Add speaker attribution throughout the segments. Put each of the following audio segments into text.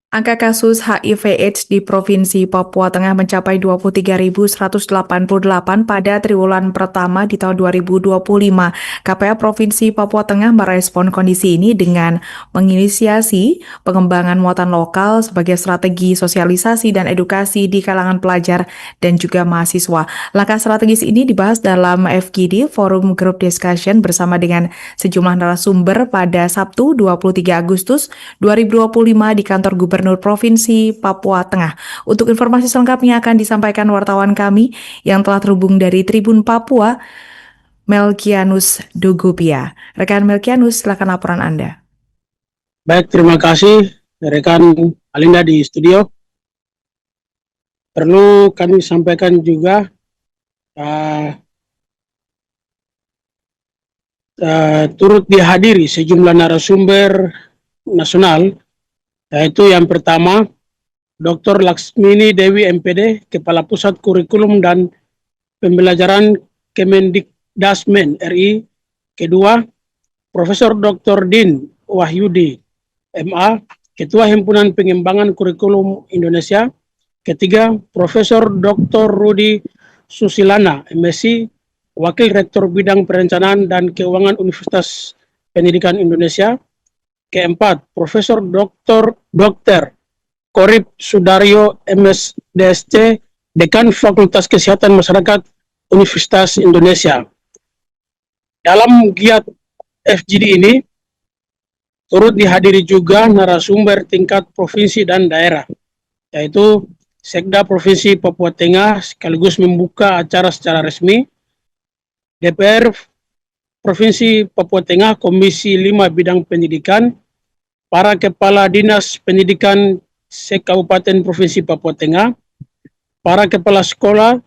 Speaker 1: Angka kasus HIV/AIDS di Provinsi Papua Tengah mencapai 23.188 pada triwulan pertama di tahun 2025. KPA Provinsi Papua Tengah merespon kondisi ini dengan menginisiasi pengembangan muatan lokal sebagai strategi sosialisasi dan edukasi di kalangan pelajar dan juga mahasiswa. Langkah strategis ini dibahas dalam FGD, Forum Group Discussion, bersama dengan sejumlah narasumber pada Sabtu 23 Agustus 2025 di kantor Gubernur Provinsi Papua Tengah. Untuk informasi selengkapnya akan disampaikan wartawan kami yang telah terhubung dari Tribun Papua, Melkianus Dogopia. Rekan Melkianus, silakan laporan Anda.
Speaker 2: Baik, terima kasih rekan Alinda di studio. Perlu kami sampaikan juga turut dihadiri sejumlah narasumber nasional, yaitu yang pertama Dr. Laksmini Dewi MPD, Kepala Pusat Kurikulum dan Pembelajaran Kemendikdasmen RI. Kedua, Profesor Dr. Din Wahyudi, MA, Ketua Himpunan Pengembangan Kurikulum Indonesia. Ketiga, Profesor Dr. Rudi Susilana, MSc, Wakil Rektor Bidang Perencanaan dan Keuangan Universitas Pendidikan Indonesia. Keempat, Profesor Dr. Korip Sudaryo, MSDSC, Dekan Fakultas Kesehatan Masyarakat Universitas Indonesia. Dalam giat FGD ini, turut dihadiri juga narasumber tingkat provinsi dan daerah, yaitu Sekda Provinsi Papua Tengah sekaligus membuka acara secara resmi, DPR Provinsi Papua Tengah Komisi 5 Bidang Pendidikan, para Kepala Dinas Pendidikan Se-Kabupaten Provinsi Papua Tengah, para Kepala Sekolah,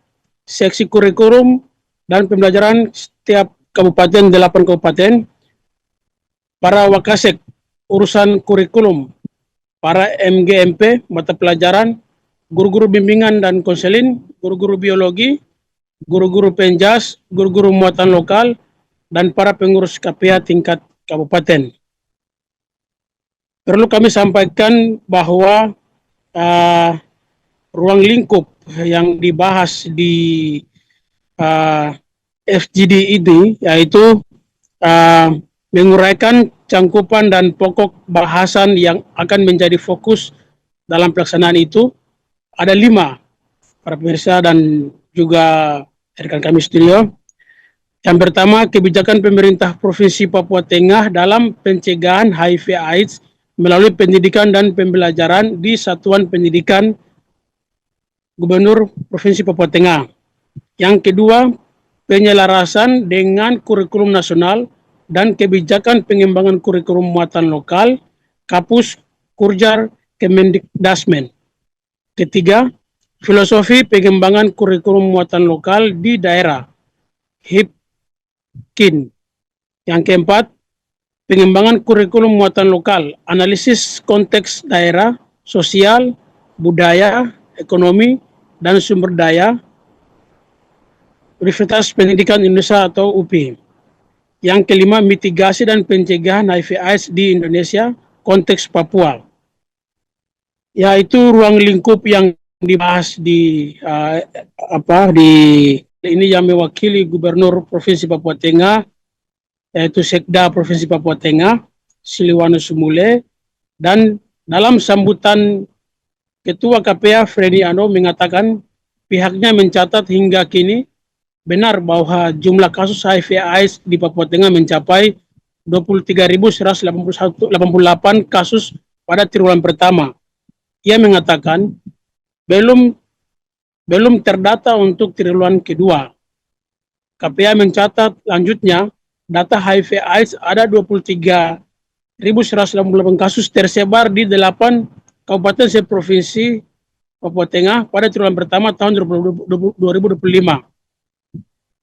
Speaker 2: Seksi Kurikulum dan Pembelajaran setiap Kabupaten 8 Kabupaten, para Wakasek Urusan Kurikulum, para MGMP Mata Pelajaran, guru-guru bimbingan dan konseling, guru-guru biologi, guru-guru penjas, guru-guru muatan lokal, dan para pengurus KPA tingkat kabupaten. Perlu kami sampaikan bahwa ruang lingkup yang dibahas di FGD ini, yaitu menguraikan cangkupan dan pokok bahasan yang akan menjadi fokus dalam pelaksanaan itu. Ada 5, para pemirsa dan juga rekan kami studio. Yang pertama, kebijakan pemerintah Provinsi Papua Tengah dalam pencegahan HIV/AIDS melalui pendidikan dan pembelajaran di Satuan Pendidikan Gubernur Provinsi Papua Tengah. Yang kedua, penyelarasan dengan kurikulum nasional dan kebijakan pengembangan kurikulum muatan lokal, Kapus Kurjar Kemendikdasmen. Ketiga, filosofi pengembangan kurikulum muatan lokal di daerah, HIPKIN. Yang keempat, pengembangan kurikulum muatan lokal, analisis konteks daerah, sosial, budaya, ekonomi, dan sumber daya, Universitas Pendidikan Indonesia atau UPI. Yang kelima, mitigasi dan pencegahan HIV/AIDS di Indonesia, konteks Papua. Yaitu ruang lingkup yang dibahas di ini yang mewakili Gubernur Provinsi Papua Tengah, yaitu Sekda Provinsi Papua Tengah, Siliwangi Sumule, dan dalam sambutan Ketua KPA Freddy Ano mengatakan pihaknya mencatat hingga kini benar bahwa jumlah kasus HIV/AIDS di Papua Tengah mencapai 23.188 kasus pada triwulan pertama. Ia mengatakan belum terdata untuk triwulan kedua. KPA mencatat lanjutnya data HIV/AIDS ada 23.188 kasus tersebar di 8 kabupaten se-provinsi Papua Tengah pada triwulan pertama tahun 2025.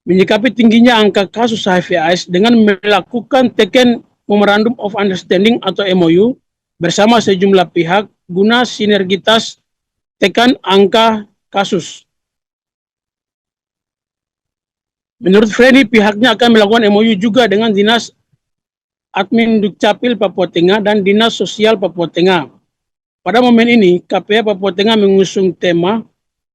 Speaker 2: Menyikapi tingginya angka kasus HIV/AIDS dengan melakukan Taken Memorandum of Understanding atau MOU bersama sejumlah pihak guna sinergitas tekan angka kasus. Menurut Freddy, pihaknya akan melakukan MOU juga dengan Dinas Admin Dukcapil Papua Tengah dan Dinas Sosial Papua Tengah. Pada momen ini, KPA Papua Tengah mengusung tema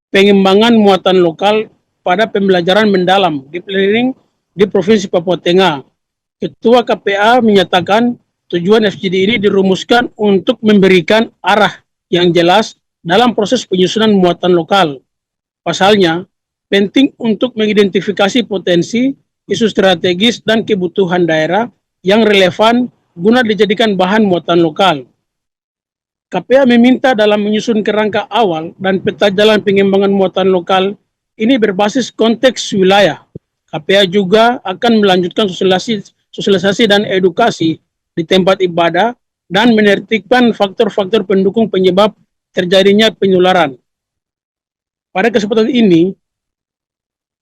Speaker 2: pengembangan muatan lokal pada pembelajaran mendalam di planning di Provinsi Papua Tengah. Ketua KPA menyatakan tujuan FGD ini dirumuskan untuk memberikan arah yang jelas dalam proses penyusunan muatan lokal. Pasalnya, penting untuk mengidentifikasi potensi, isu strategis, dan kebutuhan daerah yang relevan guna dijadikan bahan muatan lokal. KPA meminta dalam menyusun kerangka awal dan peta jalan pengembangan muatan lokal ini berbasis konteks wilayah. KPA juga akan melanjutkan sosialisasi dan edukasi di tempat ibadah dan menertibkan faktor-faktor pendukung penyebab terjadinya penularan. Pada kesempatan ini,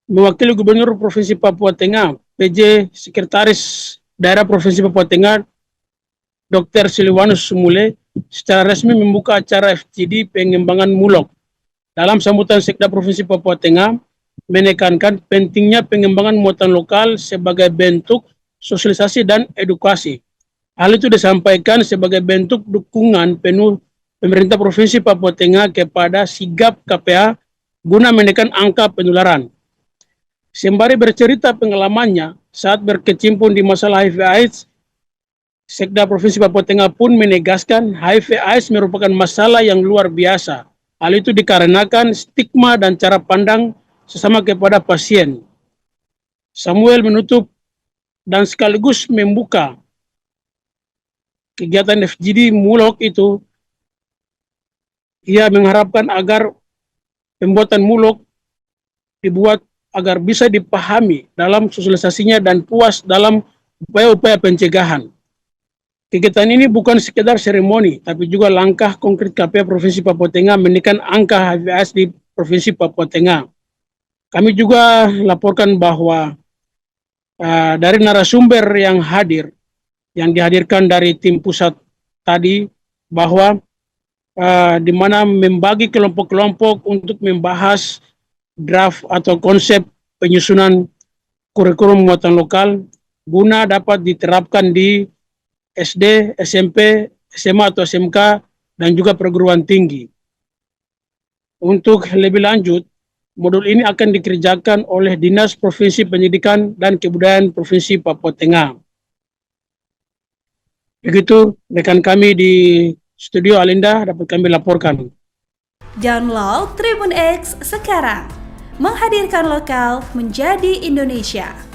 Speaker 2: mewakili Gubernur Provinsi Papua Tengah, PJ Sekretaris Daerah Provinsi Papua Tengah, Dr. Siliwanus Sumule, secara resmi membuka acara FGD pengembangan Mulok. Dalam sambutan Sekda Provinsi Papua Tengah, menekankan pentingnya pengembangan muatan lokal sebagai bentuk sosialisasi dan edukasi. Hal itu disampaikan sebagai bentuk dukungan penuh pemerintah Provinsi Papua Tengah kepada sigap KPA guna menekan angka penularan. Sembari bercerita pengalamannya saat berkecimpung di masalah HIV/AIDS, Sekda Provinsi Papua Tengah pun menegaskan HIV/AIDS merupakan masalah yang luar biasa. Hal itu dikarenakan stigma dan cara pandang sesama kepada pasien. Samuel menutup dan sekaligus membuka kegiatan FGD Mulok itu. Ia mengharapkan agar pembuatan Mulok dibuat agar bisa dipahami dalam sosialisasinya dan puas dalam upaya-upaya pencegahan. Kegiatan ini bukan sekedar seremoni, tapi juga langkah konkret KPA Provinsi Papua Tengah menekan angka HIV/AIDS di Provinsi Papua Tengah. Kami juga laporkan bahwa dari narasumber yang hadir, yang dihadirkan dari tim pusat tadi, bahwa di mana membagi kelompok-kelompok untuk membahas draft atau konsep penyusunan kurikulum muatan lokal guna dapat diterapkan di SD, SMP, SMA atau SMK, dan juga perguruan tinggi. Untuk lebih lanjut, modul ini akan dikerjakan oleh Dinas Provinsi Pendidikan dan Kebudayaan Provinsi Papua Tengah. Begitu rekan kami di studio Alinda dapat kami laporkan.
Speaker 3: Download Tribun X sekarang, menghadirkan lokal menjadi Indonesia.